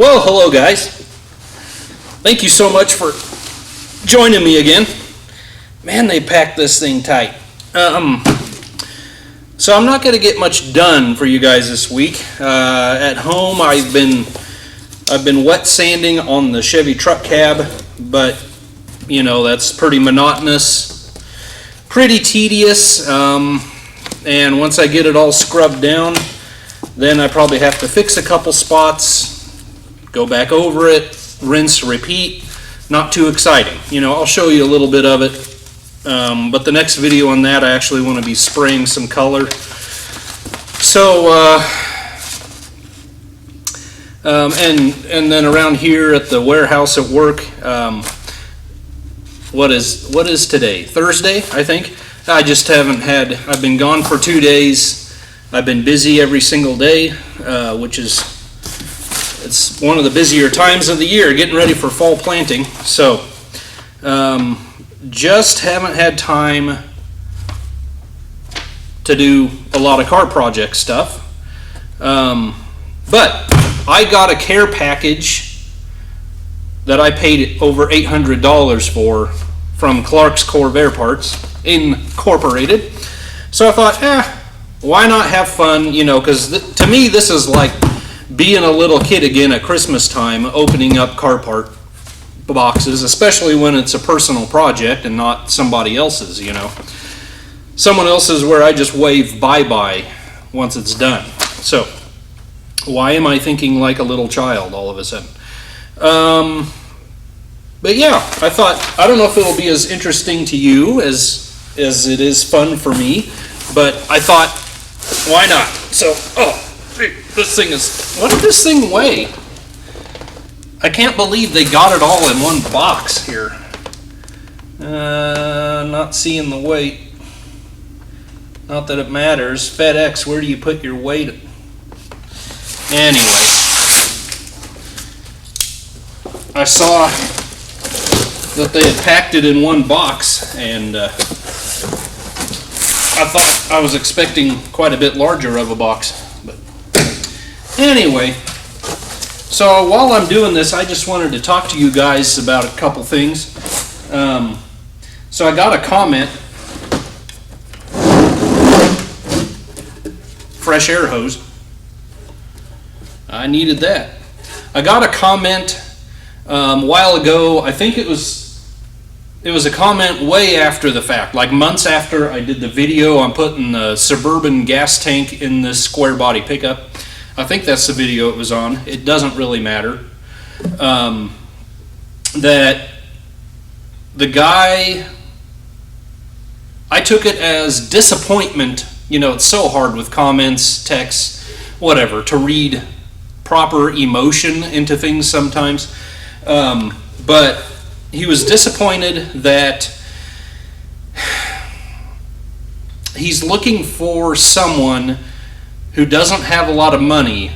Well, hello guys. Thank you so much for joining me again. Man, they packed this thing tight. So I'm not going to get much done for you guys this week. At home, I've been wet sanding on the Chevy truck cab, but you know that's pretty monotonous, pretty tedious. And once I get it all scrubbed down, then I probably have to fix a couple spots, go back over it, rinse, repeat. Not too exciting. You know, I'll show you a little bit of it. But the next video on that, I actually want to be spraying some color. So, and then around here at the warehouse at work, what is today? Thursday, I think. I just haven't had. I've been gone for 2 days. I've been busy every single day, which is. It's one of the busier times of the year, getting ready for fall planting. So, just haven't had time to do a lot of car project stuff. But I got a care package that I paid over $800 for from Clark's Corvair Parts Incorporated. So I thought, why not have fun? You know, because to me this is like being a little kid again at Christmas time, opening up car part boxes, especially when it's a personal project and not somebody else's, you know. Someone else's where I just wave bye-bye once it's done. So, why am I thinking like a little child all of a sudden? But yeah, I thought, I don't know if it'll be as interesting to you as it is fun for me, but I thought, why not? So, this thing is, what did this thing weigh? I can't believe they got it all in one box here. Not seeing the weight. Not that it matters. FedEx, where do you put your weight? Anyway, I saw that they had packed it in one box, and I thought I was expecting quite a bit larger of a box. But anyway, so while I'm doing this, I just wanted to talk to you guys about a couple things. So I got a comment. Fresh air hose. I needed that. I got a comment a while ago. I think it was a comment way after the fact, like months after I did the video on putting the Suburban gas tank in this square body pickup. I think that's the video it was on. It doesn't really matter. That the guy, I took it as disappointment. You know, it's so hard with comments, texts, whatever, to read proper emotion into things sometimes. But he was disappointed that he's looking for someone who doesn't have a lot of money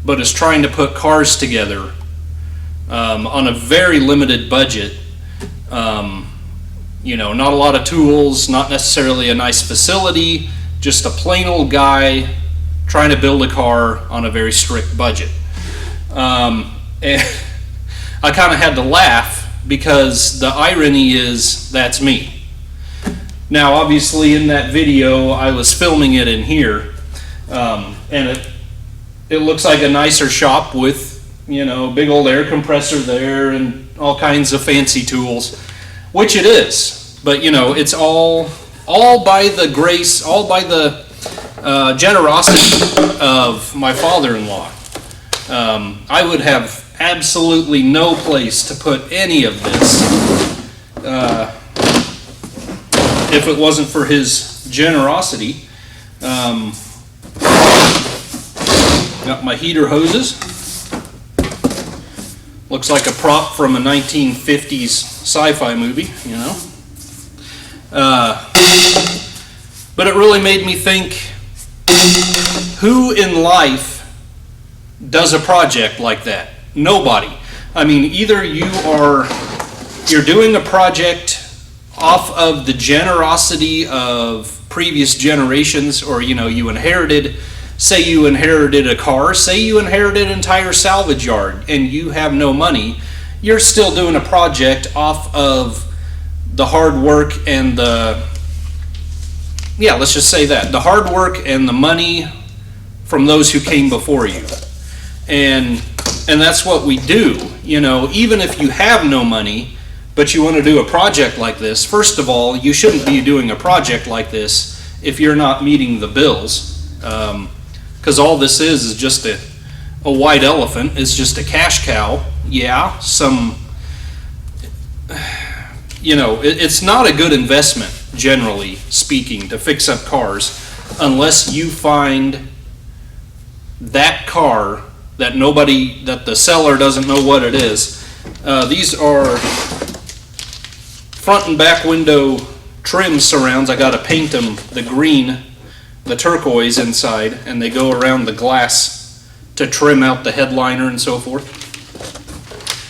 but is trying to put cars together on a very limited budget. You know, not a lot of tools, not necessarily a nice facility, just a plain old guy trying to build a car on a very strict budget. And I kind of had to laugh because the irony is that's me. Now obviously in that video I was filming it in here. And it looks like a nicer shop with, you know, big old air compressor there and all kinds of fancy tools, which it is. But you know, it's all by the grace, all by the generosity of my father-in-law. I would have absolutely no place to put any of this if it wasn't for his generosity. Got my heater hoses. Looks like a prop from a 1950s sci-fi movie, you know. But it really made me think, who in life does a project like that? Nobody. I mean, either you're doing a project off of the generosity of previous generations, or you know, you inherited say you inherited a car, say you inherited an entire salvage yard and you have no money, you're still doing a project off of the hard work and let's just say that, the hard work and the money from those who came before you. And that's what we do. Even if you have no money, but you want to do a project like this, first of all, you shouldn't be doing a project like this if you're not meeting the bills. Because all this is just a white elephant. It's just a cash cow. Yeah, it's not a good investment, generally speaking, to fix up cars unless you find that car that the seller doesn't know what it is. These are front and back window trim surrounds. I got to paint them the green, the turquoise inside, and they go around the glass to trim out the headliner and so forth.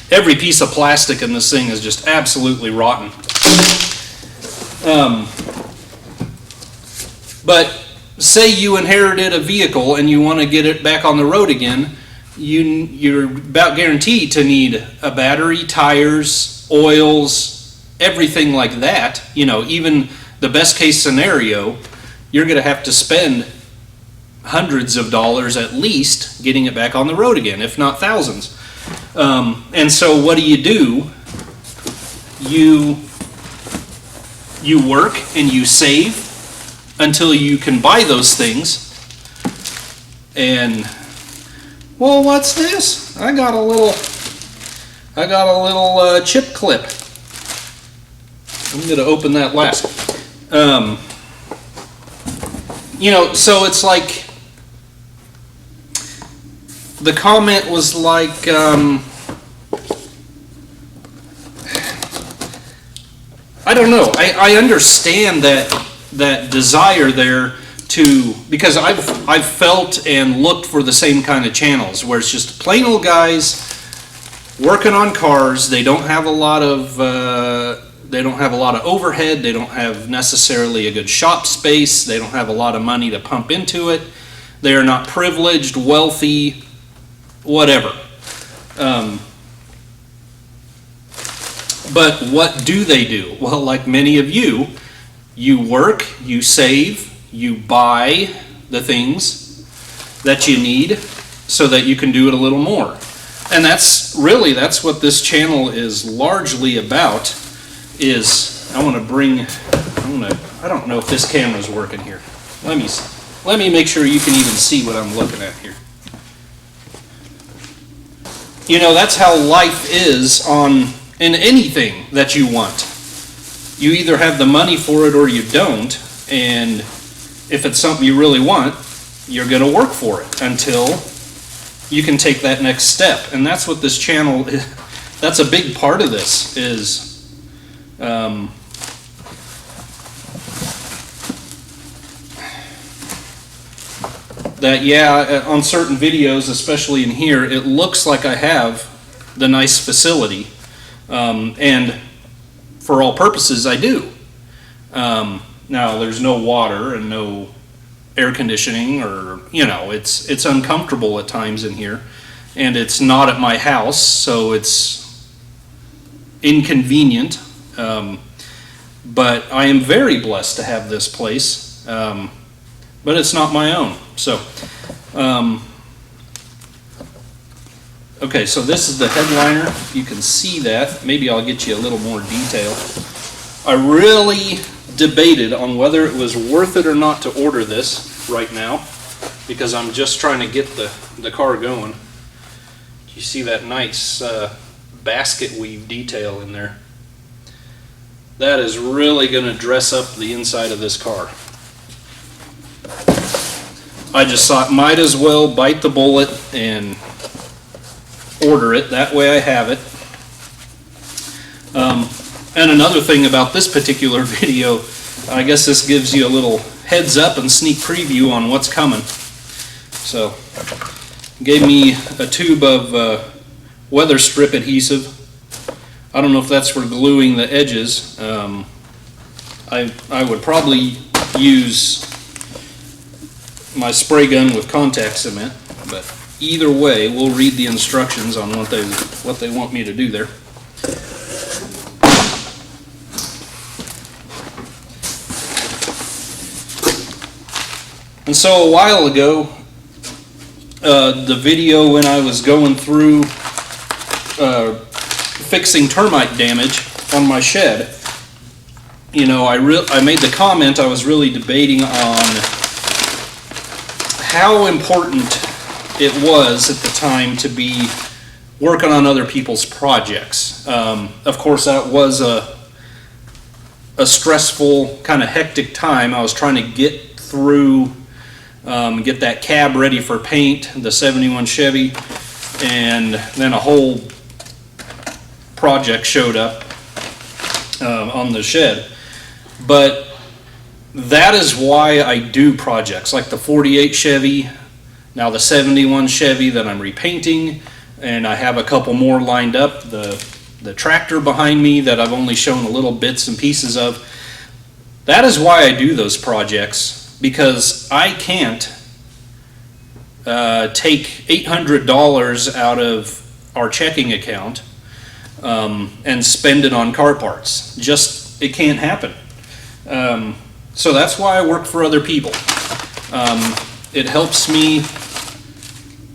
Every piece of plastic in this thing is just absolutely rotten. But say you inherited a vehicle and you want to get it back on the road again, you're about guaranteed to need a battery, tires, oils, everything like that. Even the best case scenario, you're going to have to spend hundreds of dollars at least getting it back on the road again, if not thousands. And so what do? You work and you save until you can buy those things. And, well, what's this? I got a little chip clip. I'm going to open that last. So it's like, the comment was like, I don't know. I understand that desire there because I've felt and looked for the same kind of channels where it's just plain old guys working on cars. They don't have a lot of overhead. They don't have necessarily a good shop space. They don't have a lot of money to pump into it. They are not privileged, wealthy, whatever. But what do they do? Well, like many of you work, you save, you buy the things that you need so that you can do it a little more. And that's what this channel is largely about. I don't know if this camera's working here. Let me make sure you can even see what I'm looking at here. That's how life is in anything that you want. You either have the money for it or you don't, and if it's something you really want, you're going to work for it until you can take that next step. And that's what this channel is. That's a big part of this is that on certain videos, especially in here, it looks like I have the nice facility, and for all purposes I do. Now there's no water and no air conditioning, or it's uncomfortable at times in here, and it's not at my house, so it's inconvenient. But I am very blessed to have this place, but it's not my own. So, okay, so this is the headliner. You can see that. Maybe I'll get you a little more detail. I really debated on whether it was worth it or not to order this right now, because I'm just trying to get the car going. You see that nice basket weave detail in there? That is really going to dress up the inside of this car. I just thought might as well bite the bullet and order it. That way I have it. And another thing about this particular video, I guess this gives you a little heads up and sneak preview on what's coming. So, gave me a tube of weather strip adhesive. I don't know if that's for gluing the edges. I would probably use my spray gun with contact cement, but either way, we'll read the instructions on what they want me to do there. And so a while ago, the video when I was going through fixing termite damage on my shed, you know, I made the comment, I was really debating on how important it was at the time to be working on other people's projects. Of course, that was a stressful, kind of hectic time. I was trying to get through, get that cab ready for paint, the 71 Chevy, and then a whole project showed up on the shed. But that is why I do projects like the 48 Chevy, now the 71 Chevy that I'm repainting, and I have a couple more lined up. The tractor behind me that I've only shown a little bits and pieces of. That is why I do those projects, because I can't take $800 out of our checking account and spend it on car parts. Just, it can't happen. So that's why I work for other people. It helps me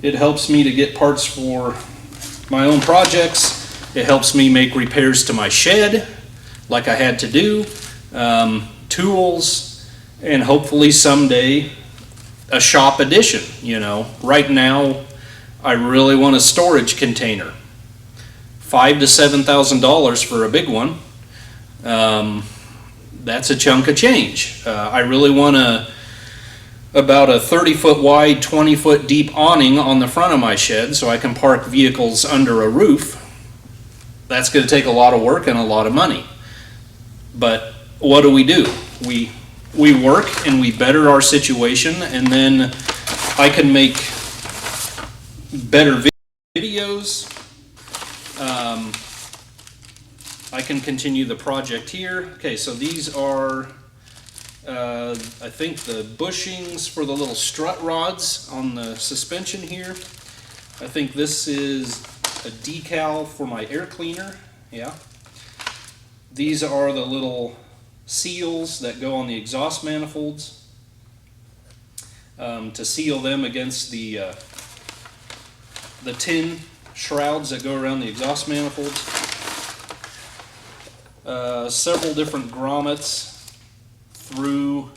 to get parts for my own projects. It helps me make repairs to my shed, like I had to do, tools, and hopefully someday a shop addition. You know, right now I really want a storage container, $5,000 to $7,000 for a big one. That's a chunk of change. I really want about a 30-foot wide, 20-foot deep awning on the front of my shed so I can park vehicles under a roof. That's going to take a lot of work and a lot of money. But what do? We work and we better our situation, and then I can make better videos. I can continue the project here. Okay, so these are I think the bushings for the little strut rods on the suspension here. I think this is a decal for my air cleaner. Yeah. These are the little seals that go on the exhaust manifolds to seal them against the tin shrouds that go around the exhaust manifolds. Several different grommets through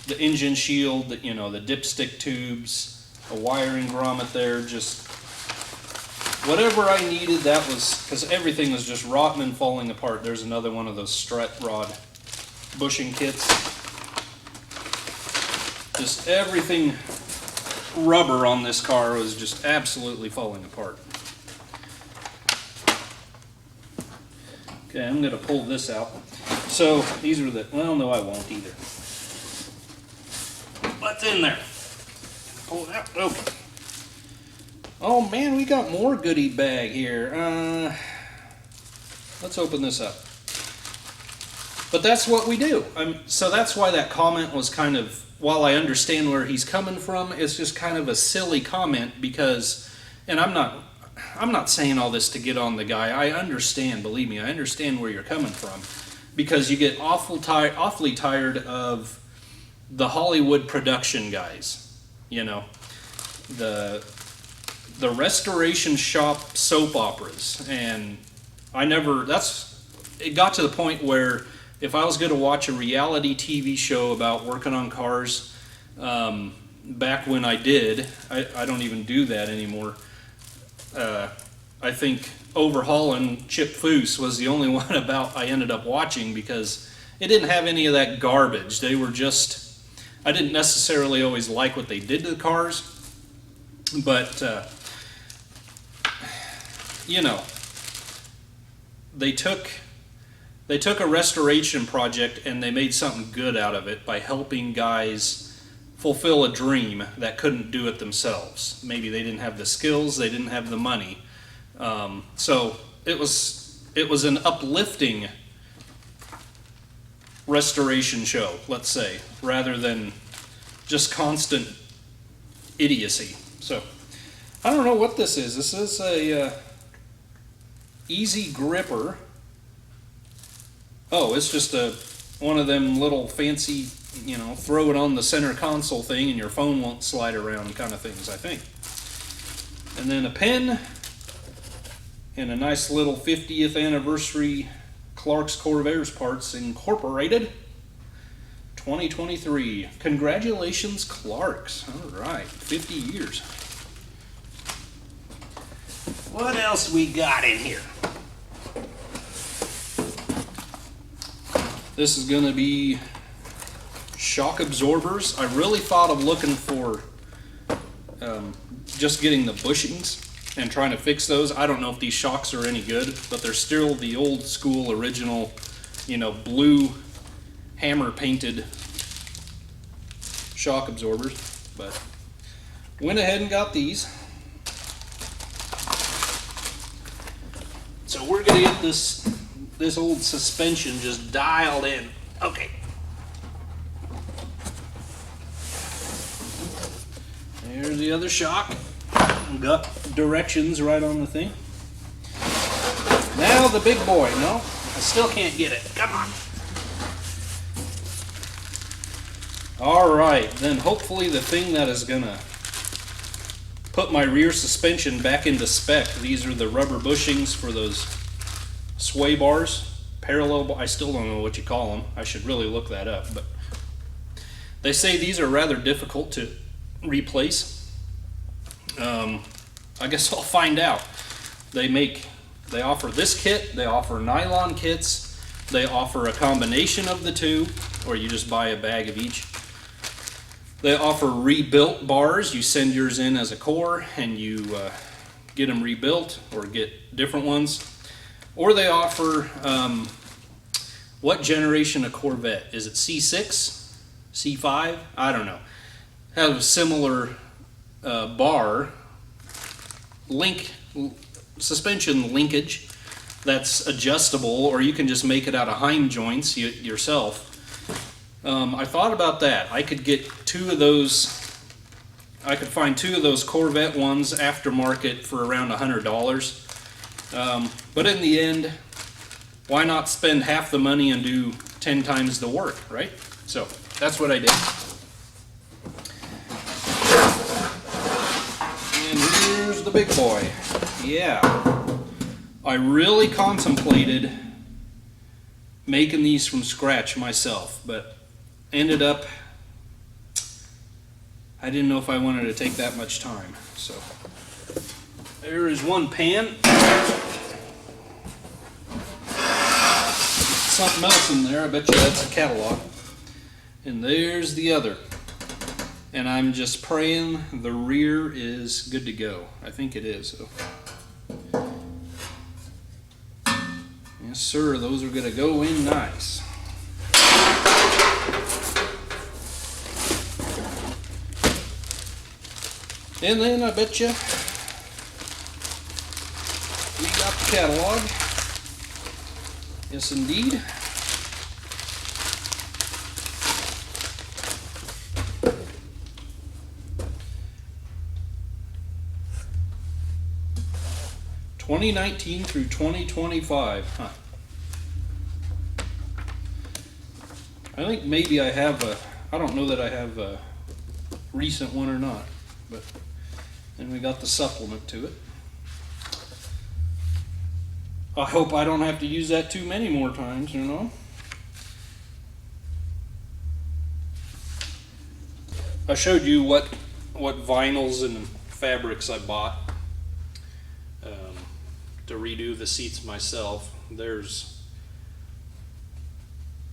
the engine shield, you know, the dipstick tubes, a wiring grommet there, just whatever I needed. That was because everything was just rotten and falling apart. There's another one of those strut rod bushing kits. Just everything rubber on this car was just absolutely falling apart. Okay, I'm going to pull this out. So these are the, well, no, I won't either. What's in there? Pull it out. Okay. Oh man, we got more goodie bag here. Let's open this up. But that's what we do. So that's why that comment was kind of, while I understand where he's coming from, it's just kind of a silly comment because, and I'm not saying all this to get on the guy. I understand, believe me, I understand where you're coming from, because you get awfully tired of the Hollywood production guys, you know, the restoration shop soap operas. And it got to the point where if I was going to watch a reality TV show about working on cars, back when I did, I don't even do that anymore. I think Overhauling Chip Foose was the only one I ended up watching, because it didn't have any of that garbage. They were just, I didn't necessarily always like what they did to the cars, but you know, they took a restoration project and they made something good out of it by helping guys fulfill a dream that couldn't do it themselves. Maybe they didn't have the skills, they didn't have the money. So it was an uplifting restoration show, let's say, rather than just constant idiocy. So I don't know what this is. This is a easy gripper. Oh, it's just one of them little fancy, throw it on the center console thing and your phone won't slide around kind of things, I think. And then a pen and a nice little 50th anniversary Clark's Corvair Parts Incorporated 2023. Congratulations, Clark's. All right, 50 years. What else we got in here? This is going to be shock absorbers. I really thought of looking for just getting the bushings and trying to fix those. I don't know if these shocks are any good, but they're still the old school original, blue hammer painted shock absorbers. But went ahead and got these. So we're going to get this old suspension just dialed in. Okay. There's the other shock. Got directions right on the thing. Now the big boy. No, I still can't get it. Come on. All right, then hopefully the thing that is gonna put my rear suspension back into spec. These are the rubber bushings for those sway bars, parallel. I still don't know what you call them. I should really look that up. But they say these are rather difficult to replace. I guess I'll find out. They offer this kit, they offer nylon kits, they offer a combination of the two, or you just buy a bag of each. They offer rebuilt bars. You send yours in as a core and you get them rebuilt or get different ones. Or they offer, what generation of Corvette? Is it C6? C5? I don't know. Have a similar bar suspension linkage that's adjustable, or you can just make it out of Heim joints yourself. I thought about that. I could get two of those. I could find two of those Corvette ones aftermarket for around $100. But in the end, why not spend half the money and do 10 times the work, right? So that's what I did. And here's the big boy. Yeah, I really contemplated making these from scratch myself, but ended up, I didn't know if I wanted to take that much time. So there is one pan. Something else in there. I bet you that's a catalog. And there's the other. And I'm just praying the rear is good to go. I think it is. So. Yes, sir. Those are going to go in nice. And then I bet you we got the catalog. Yes, indeed. (2019) through 2025. Huh. I think maybe I have I don't know that I have a recent one or not, but then we got the supplement to it. I hope I don't have to use that too many more times, I showed you what vinyls and fabrics I bought to redo the seats myself. There's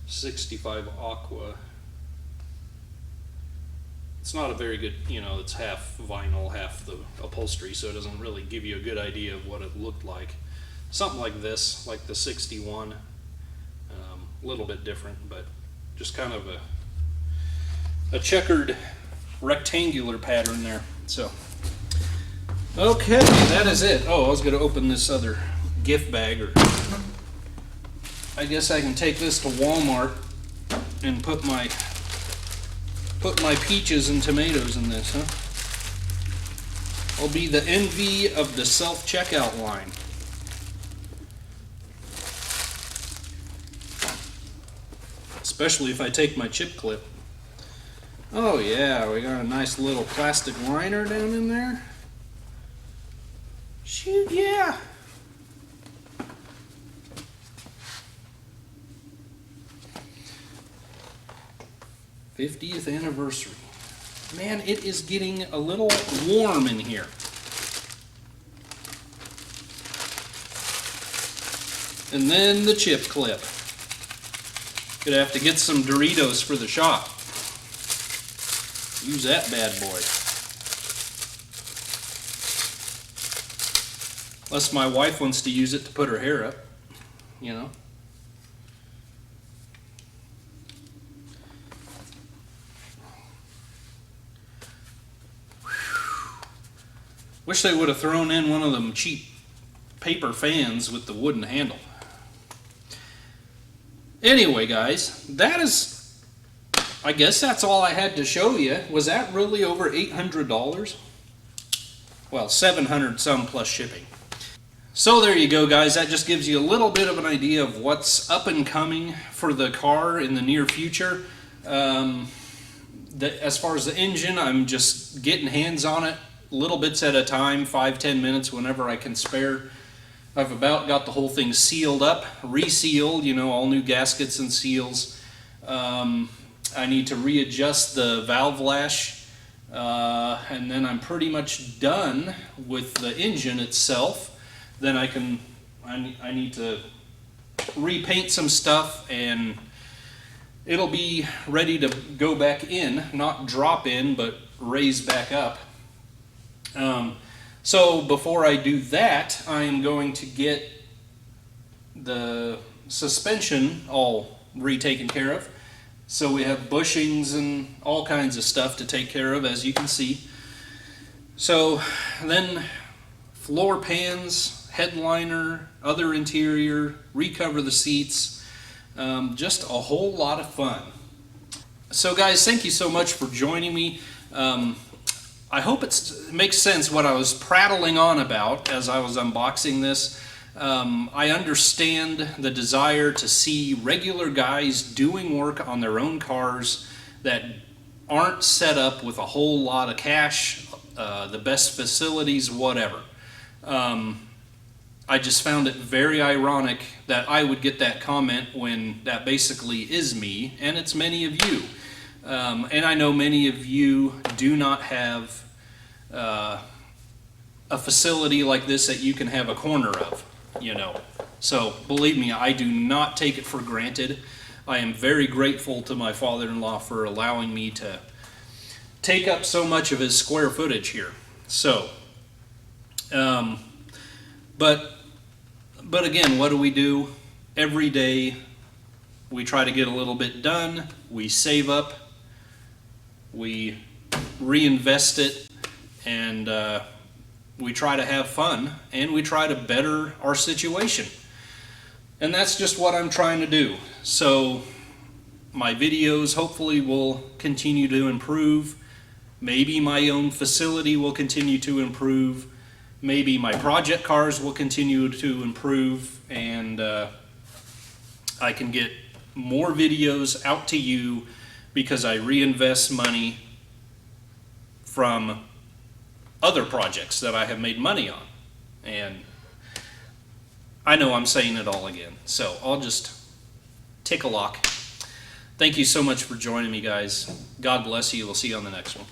65 Aqua. It's not a very good, it's half vinyl, half the upholstery, so it doesn't really give you a good idea of what it looked like. Something like this, like the 61, a little bit different, but just kind of a checkered rectangular pattern there. So, okay, that is it. Oh, I was going to open this other gift bag, or I guess I can take this to Walmart and put my peaches and tomatoes in this, huh? I'll be the envy of the self-checkout line. Especially if I take my chip clip. Oh yeah, we got a nice little plastic liner down in there. Shoot, yeah. '50th anniversary. Man, it is getting a little warm in here. And then the chip clip. Gonna have to get some Doritos for the shop. Use that bad boy. Unless my wife wants to use it to put her hair up, you know. Wish they would have thrown in one of them cheap paper fans with the wooden handle. Anyway, guys, that is, I guess that's all I had to show you. Was that really over $800? Well, 700 some plus shipping. So there you go, guys. That just gives you a little bit of an idea of what's up and coming for the car in the near future. As far as the engine, I'm just getting hands on it, little bits at a time, 5-10 minutes whenever I can spare. I've about got the whole thing sealed up, resealed, you know, all new gaskets and seals. I need to readjust the valve lash, and then I'm pretty much done with the engine itself. Then I need to repaint some stuff, and it'll be ready to go back in, not drop in, but raise back up. So before I do that, I am going to get the suspension all retaken care of. So we have bushings and all kinds of stuff to take care of, as you can see. So then floor pans, headliner, other interior, recover the seats, just a whole lot of fun. So guys, thank you so much for joining me. I hope it makes sense what I was prattling on about as I was unboxing this. I understand the desire to see regular guys doing work on their own cars that aren't set up with a whole lot of cash, the best facilities, whatever. I just found it very ironic that I would get that comment when that basically is me, and it's many of you. And I know many of you do not have a facility like this that you can have a corner of, you know. So believe me, I do not take it for granted. I am very grateful to my father-in-law for allowing me to take up so much of his square footage here. So, but again, what do? Every day we try to get a little bit done, we save up, we reinvest it, and we try to have fun, and we try to better our situation. And that's just what I'm trying to do. So my videos hopefully will continue to improve. Maybe my own facility will continue to improve. Maybe my project cars will continue to improve, and I can get more videos out to you because I reinvest money from other projects that I have made money on. And I know I'm saying it all again, so I'll just take a lock. Thank you so much for joining me, guys. God bless you. We'll see you on the next one.